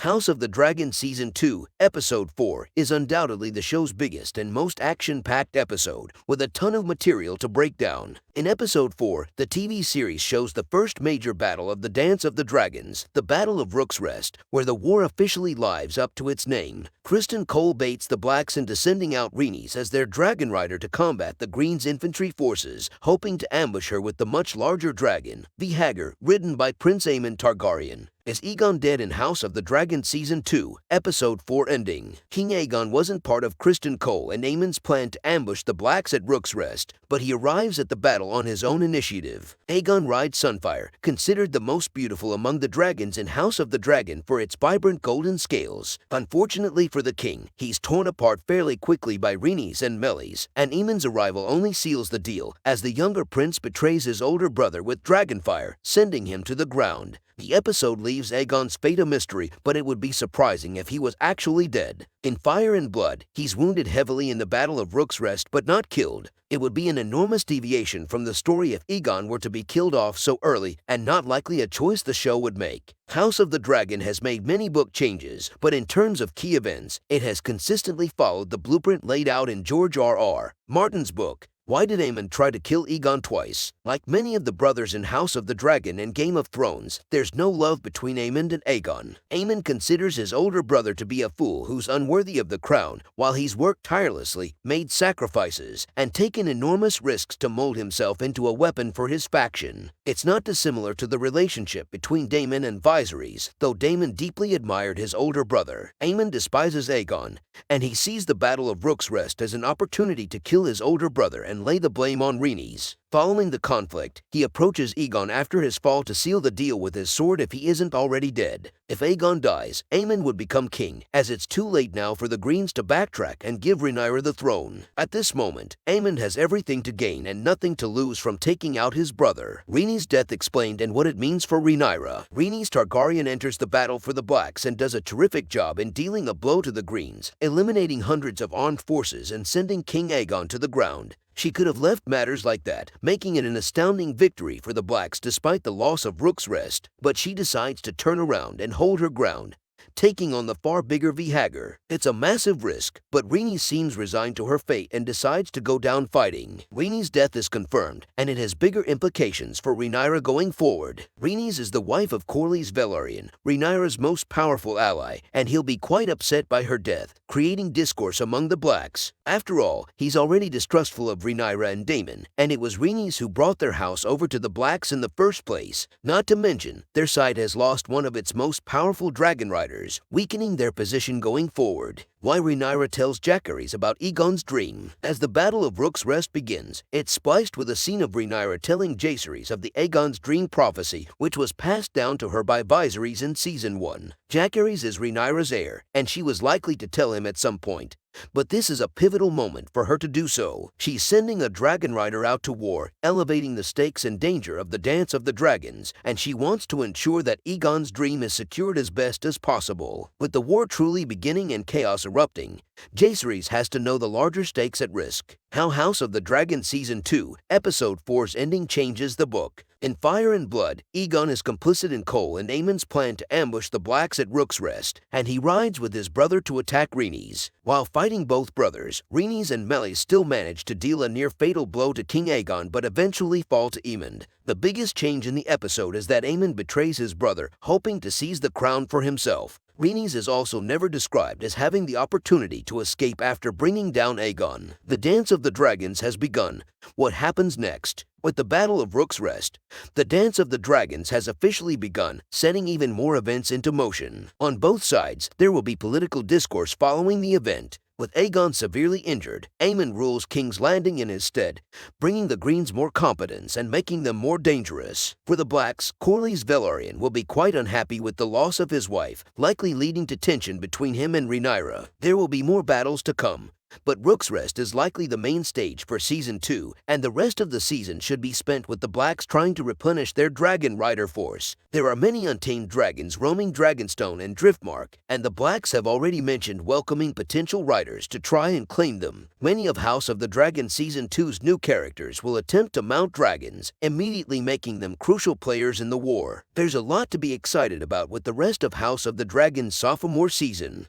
House of the Dragon Season 2, Episode 4 is undoubtedly the show's biggest and most action-packed episode, with a ton of material to break down. In Episode 4, the TV series shows the first major battle of the Dance of the Dragons, the Battle of Rook's Rest, where the war officially lives up to its name. Criston Cole baits the Blacks into sending out Rhaenys as their dragonrider to combat the Green's infantry forces, hoping to ambush her with the much larger dragon, Vhagar, ridden by Prince Aemond Targaryen. Is Aegon dead in House of the Dragon Season 2, Episode 4 ending? King Aegon wasn't part of Criston Cole and Aemond's plan to ambush the Blacks at Rook's Rest, but he arrives at the battle on his own initiative. Aegon rides Sunfire, considered the most beautiful among the dragons in House of the Dragon for its vibrant golden scales. Unfortunately for the king, he's torn apart fairly quickly by Rhaenys and Meleys, and Aemond's arrival only seals the deal, as the younger prince betrays his older brother with dragonfire, sending him to the ground. The episode leaves Aegon's fate a mystery, but it would be surprising if he was actually dead. In Fire and Blood, he's wounded heavily in the Battle of Rook's Rest but not killed. It would be an enormous deviation from the story if Aegon were to be killed off so early, and not likely a choice the show would make. House of the Dragon has made many book changes, but in terms of key events, it has consistently followed the blueprint laid out in George R.R. Martin's book. Why did Aemond try to kill Aegon twice? Like many of the brothers in House of the Dragon and Game of Thrones, there's no love between Aemond and Aegon. Aemond considers his older brother to be a fool who's unworthy of the crown, while he's worked tirelessly, made sacrifices, and taken enormous risks to mold himself into a weapon for his faction. It's not dissimilar to the relationship between Daemon and Viserys, though Daemon deeply admired his older brother. Aemond despises Aegon, and he sees the Battle of Rook's Rest as an opportunity to kill his older brother and lay the blame on Rhaenys. Following the conflict, he approaches Aegon after his fall to seal the deal with his sword if he isn't already dead. If Aegon dies, Aemond would become king, as it's too late now for the Greens to backtrack and give Rhaenyra the throne. At this moment, Aemond has everything to gain and nothing to lose from taking out his brother. Rhaenys' death explained and what it means for Rhaenyra. Rhaenys Targaryen enters the battle for the Blacks and does a terrific job in dealing a blow to the Greens, eliminating hundreds of armed forces and sending King Aegon to the ground. She could have left matters like that, making it an astounding victory for the Blacks despite the loss of Rook's Rest, but she decides to turn around and hold her ground, taking on the far bigger Vhagar. It's a massive risk, but Rhaenys seems resigned to her fate and decides to go down fighting. Rhaenys' death is confirmed, and it has bigger implications for Rhaenyra going forward. Rhaenys is the wife of Lucerys Velaryon, Rhaenyra's most powerful ally, and he'll be quite upset by her death, creating discourse among the Blacks. After all, he's already distrustful of Rhaenyra and Daemon, and it was Rhaenys who brought their house over to the Blacks in the first place. Not to mention, their side has lost one of its most powerful dragonriders, weakening their position going forward. Why Rhaenyra tells Jacaerys about Aegon's dream. As the Battle of Rook's Rest begins, it's spliced with a scene of Rhaenyra telling Jacaerys of the Aegon's dream prophecy, which was passed down to her by Viserys in Season 1. Jacaerys is Rhaenyra's heir, and she was likely to tell him at some point. But this is a pivotal moment for her to do so. She's sending a dragonrider out to war, elevating the stakes and danger of the Dance of the Dragons, and she wants to ensure that Aegon's dream is secured as best as possible. With the war truly beginning and chaos erupting, Jacaerys has to know the larger stakes at risk. How House of the Dragon Season 2, Episode 4's ending changes the book. In Fire and Blood, Aegon is complicit in Cole and Aemond's plan to ambush the Blacks at Rook's Rest, and he rides with his brother to attack Rhaenys. While fighting both brothers, Rhaenys and Meleys still manage to deal a near-fatal blow to King Aegon but eventually fall to Aemond. The biggest change in the episode is that Aemond betrays his brother, hoping to seize the crown for himself. Rhaenys is also never described as having the opportunity to escape after bringing down Aegon. The Dance of the Dragons has begun. What happens next? With the Battle of Rook's Rest, the Dance of the Dragons has officially begun, setting even more events into motion. On both sides, there will be political discourse following the event. With Aegon severely injured, Aemond rules King's Landing in his stead, bringing the Greens more competence and making them more dangerous. For the Blacks, Lucerys Velaryon will be quite unhappy with the loss of his wife, likely leading to tension between him and Rhaenyra. There will be more battles to come, But Rook's Rest is likely the main stage for Season 2, and the rest of the season should be spent with the Blacks trying to replenish their dragonrider force. There are many untamed dragons roaming Dragonstone and Driftmark, and the Blacks have already mentioned welcoming potential riders to try and claim them. Many of House of the Dragon Season 2's new characters will attempt to mount dragons, immediately making them crucial players in the war. There's a lot to be excited about with the rest of House of the Dragon's sophomore season.